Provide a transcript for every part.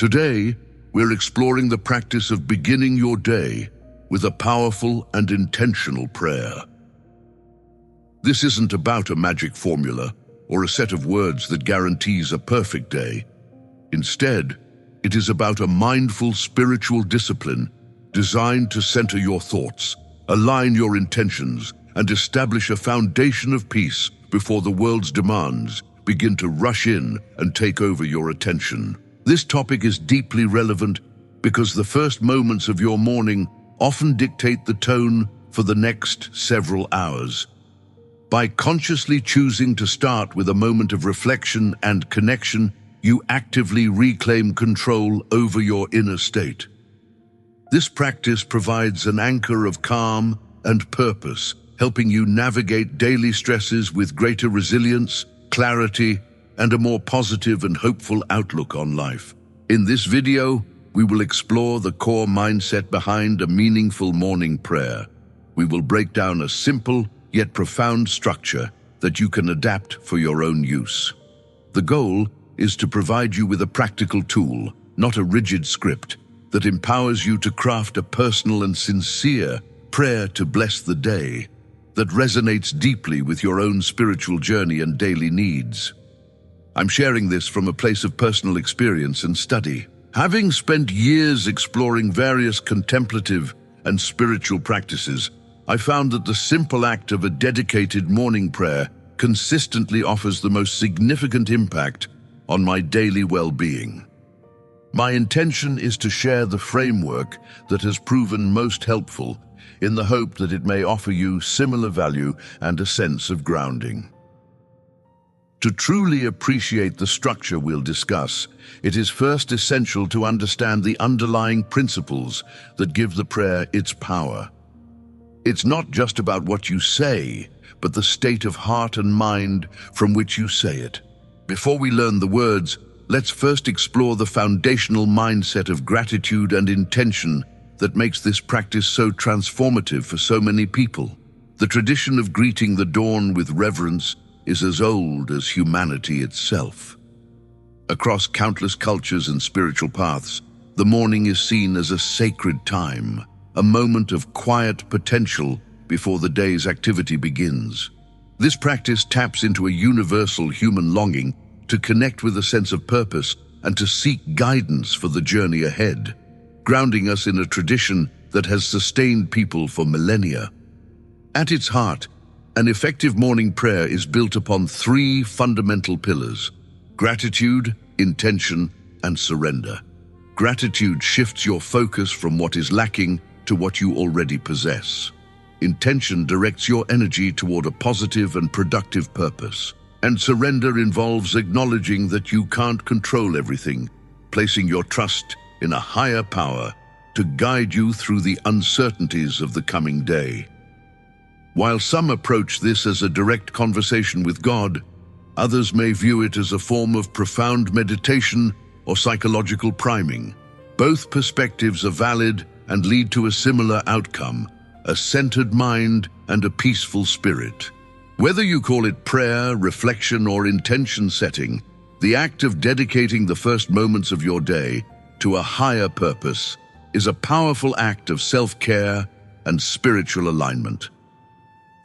Today, we're exploring the practice of beginning your day with a powerful and intentional prayer. This isn't about a magic formula or a set of words that guarantees a perfect day. Instead, it is about a mindful spiritual discipline designed to center your thoughts, align your intentions, and establish a foundation of peace before the world's demands begin to rush in and take over your attention. This topic is deeply relevant because the first moments of your morning often dictate the tone for the next several hours. By consciously choosing to start with a moment of reflection and connection, you actively reclaim control over your inner state. This practice provides an anchor of calm and purpose, helping you navigate daily stresses with greater resilience, clarity, and a more positive and hopeful outlook on life. In this video, we will explore the core mindset behind a meaningful morning prayer. We will break down a simple yet profound structure that you can adapt for your own use. The goal is to provide you with a practical tool, not a rigid script, that empowers you to craft a personal and sincere prayer to bless the day that resonates deeply with your own spiritual journey and daily needs. I'm sharing this from a place of personal experience and study. Having spent years exploring various contemplative and spiritual practices, I found that the simple act of a dedicated morning prayer consistently offers the most significant impact on my daily well-being. My intention is to share the framework that has proven most helpful in the hope that it may offer you similar value and a sense of grounding. To truly appreciate the structure we'll discuss, it is first essential to understand the underlying principles that give the prayer its power. It's not just about what you say, but the state of heart and mind from which you say it. Before we learn the words, let's first explore the foundational mindset of gratitude and intention that makes this practice so transformative for so many people. The tradition of greeting the dawn with reverence is as old as humanity itself. Across countless cultures and spiritual paths, the morning is seen as a sacred time, a moment of quiet potential before the day's activity begins. This practice taps into a universal human longing to connect with a sense of purpose and to seek guidance for the journey ahead, grounding us in a tradition that has sustained people for millennia. At its heart, an effective morning prayer is built upon three fundamental pillars: gratitude, intention, and surrender. Gratitude shifts your focus from what is lacking to what you already possess. Intention directs your energy toward a positive and productive purpose. And surrender involves acknowledging that you can't control everything, placing your trust in a higher power to guide you through the uncertainties of the coming day. While some approach this as a direct conversation with God, others may view it as a form of profound meditation or psychological priming. Both perspectives are valid and lead to a similar outcome: a centered mind and a peaceful spirit. Whether you call it prayer, reflection, or intention setting, the act of dedicating the first moments of your day to a higher purpose is a powerful act of self-care and spiritual alignment.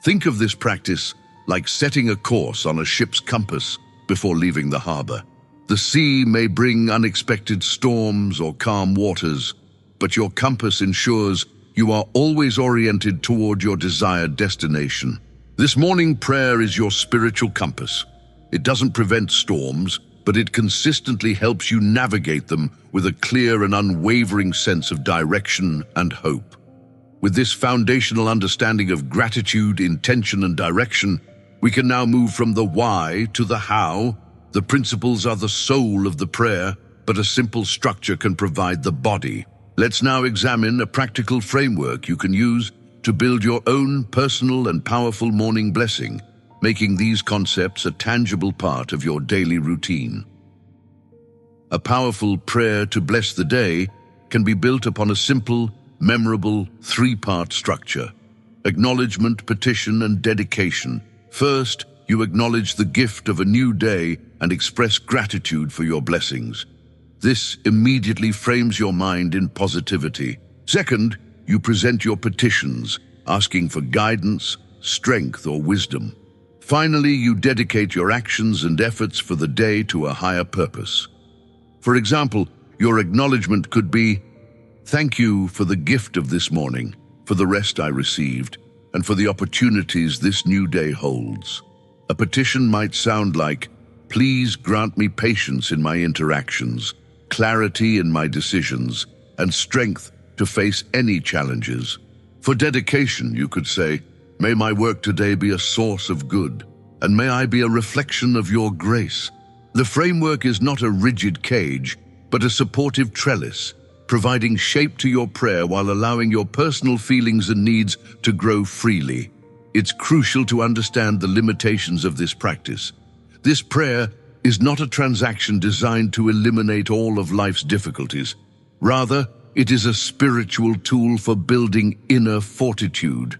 Think of this practice like setting a course on a ship's compass before leaving the harbor. The sea may bring unexpected storms or calm waters, but your compass ensures you are always oriented toward your desired destination. This morning prayer is your spiritual compass. It doesn't prevent storms, but it consistently helps you navigate them with a clear and unwavering sense of direction and hope. With this foundational understanding of gratitude, intention, and direction, we can now move from the why to the how. The principles are the soul of the prayer, but a simple structure can provide the body. Let's now examine a practical framework you can use to build your own personal and powerful morning blessing, making these concepts a tangible part of your daily routine. A powerful prayer to bless the day can be built upon a simple, memorable, three-part structure: acknowledgement, petition, and dedication. First, you acknowledge the gift of a new day and express gratitude for your blessings. This immediately frames your mind in positivity. Second, you present your petitions, asking for guidance, strength, or wisdom. Finally, you dedicate your actions and efforts for the day to a higher purpose. For example, your acknowledgement could be, "Thank you for the gift of this morning, for the rest I received, and for the opportunities this new day holds." A petition might sound like, "Please grant me patience in my interactions, clarity in my decisions, and strength to face any challenges." For dedication, you could say, "May my work today be a source of good, and may I be a reflection of your grace." The framework is not a rigid cage, but a supportive trellis, providing shape to your prayer while allowing your personal feelings and needs to grow freely. It's crucial to understand the limitations of this practice. This prayer is not a transaction designed to eliminate all of life's difficulties. Rather, it is a spiritual tool for building inner fortitude.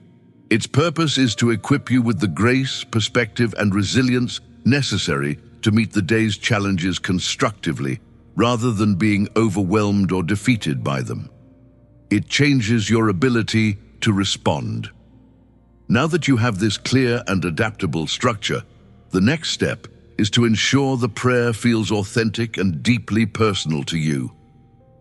Its purpose is to equip you with the grace, perspective, and resilience necessary to meet the day's challenges constructively, rather than being overwhelmed or defeated by them. It changes your ability to respond. Now that you have this clear and adaptable structure, the next step is to ensure the prayer feels authentic and deeply personal to you.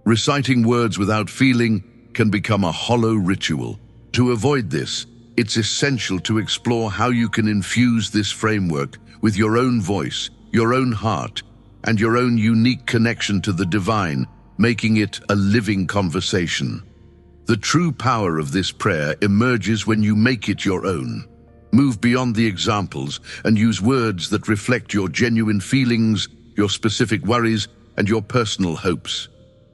Reciting words without feeling can become a hollow ritual. To avoid this, it's essential to explore how you can infuse this framework with your own voice, your own heart, and your own unique connection to the divine, making it a living conversation. The true power of this prayer emerges when you make it your own. Move beyond the examples and use words that reflect your genuine feelings, your specific worries, and your personal hopes.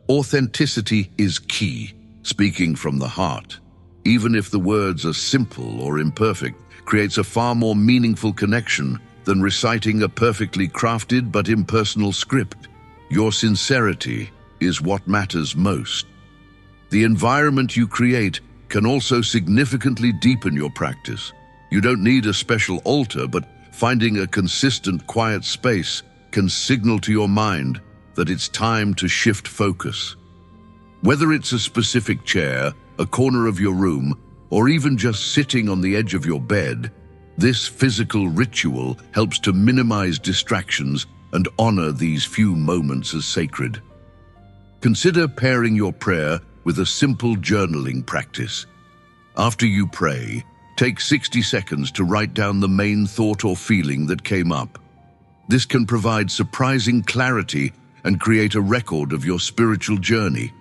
Authenticity is key, speaking from the heart, even if the words are simple or imperfect, creates a far more meaningful connection than reciting a perfectly crafted but impersonal script. Your sincerity is what matters most. The environment you create can also significantly deepen your practice. You don't need a special altar, but finding a consistent, quiet space can signal to your mind that it's time to shift focus. Whether it's a specific chair, a corner of your room, or even just sitting on the edge of your bed, this physical ritual helps to minimize distractions and honor these few moments as sacred. Consider pairing your prayer with a simple journaling practice. After you pray, take 60 seconds to write down the main thought or feeling that came up. This can provide surprising clarity and create a record of your spiritual journey.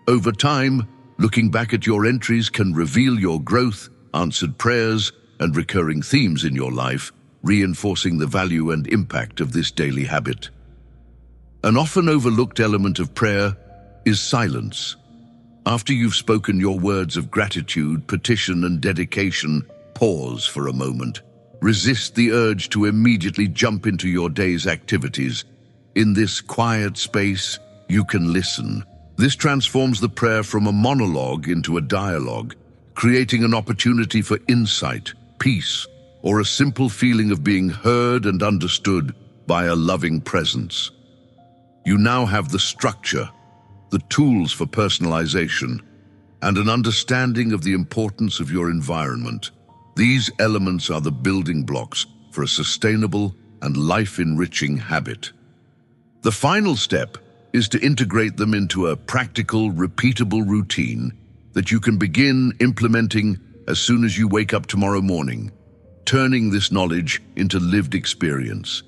Over time, looking back at your entries can reveal your growth, answered prayers, and recurring themes in your life, reinforcing the value and impact of this daily habit. An often overlooked element of prayer is silence. After you've spoken your words of gratitude, petition, and dedication, pause for a moment. Resist the urge to immediately jump into your day's activities. In this quiet space, you can listen. This transforms the prayer from a monologue into a dialogue, creating an opportunity for insight, peace, or a simple feeling of being heard and understood by a loving presence. You now have the structure, the tools for personalization, and an understanding of the importance of your environment. These elements are the building blocks for a sustainable and life-enriching habit. The final step is to integrate them into a practical, repeatable routine that you can begin implementing as soon as you wake up tomorrow morning, turning this knowledge into lived experience.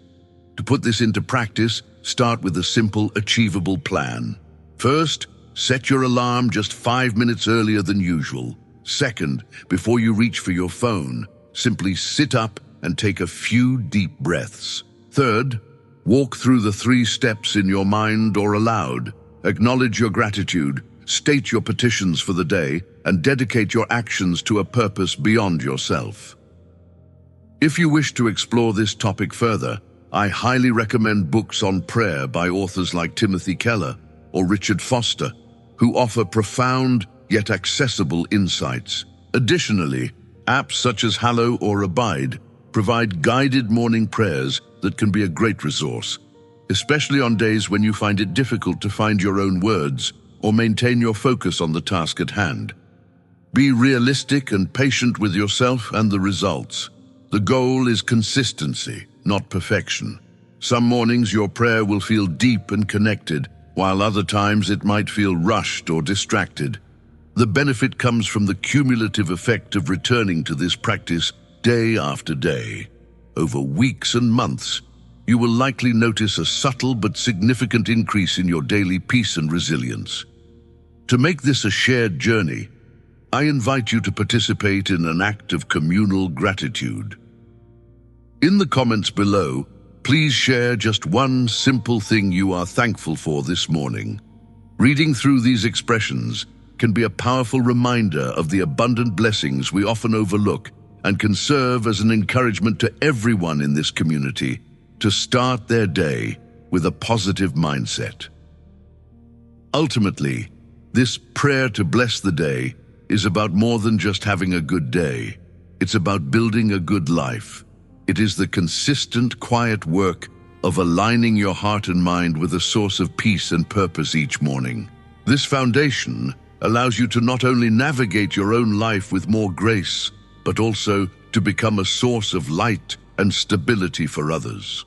To put this into practice, start with a simple, achievable plan. First, set your alarm just 5 minutes earlier than usual. Second, before you reach for your phone, simply sit up and take a few deep breaths. Third, walk through the 3 steps in your mind or aloud. Acknowledge your gratitude, state your petitions for the day, and dedicate your actions to a purpose beyond yourself. If you wish to explore this topic further, I highly recommend books on prayer by authors like Timothy Keller or Richard Foster, who offer profound yet accessible insights. Additionally, apps such as Hallow or Abide provide guided morning prayers that can be a great resource. especially on days when you find it difficult to find your own words or maintain your focus on the task at hand. Be realistic and patient with yourself and the results. The goal is consistency, not perfection. Some mornings your prayer will feel deep and connected, while other times it might feel rushed or distracted. The benefit comes from the cumulative effect of returning to this practice day after day. Over weeks and months, you will likely notice a subtle but significant increase in your daily peace and resilience. To make this a shared journey, I invite you to participate in an act of communal gratitude. In the comments below, please share just one simple thing you are thankful for this morning. Reading through these expressions can be a powerful reminder of the abundant blessings we often overlook and can serve as an encouragement to everyone in this community to start their day with a positive mindset. Ultimately, this prayer to bless the day is about more than just having a good day. It's about building a good life. It is the consistent, quiet work of aligning your heart and mind with a source of peace and purpose each morning. This foundation allows you to not only navigate your own life with more grace, but also to become a source of light and stability for others.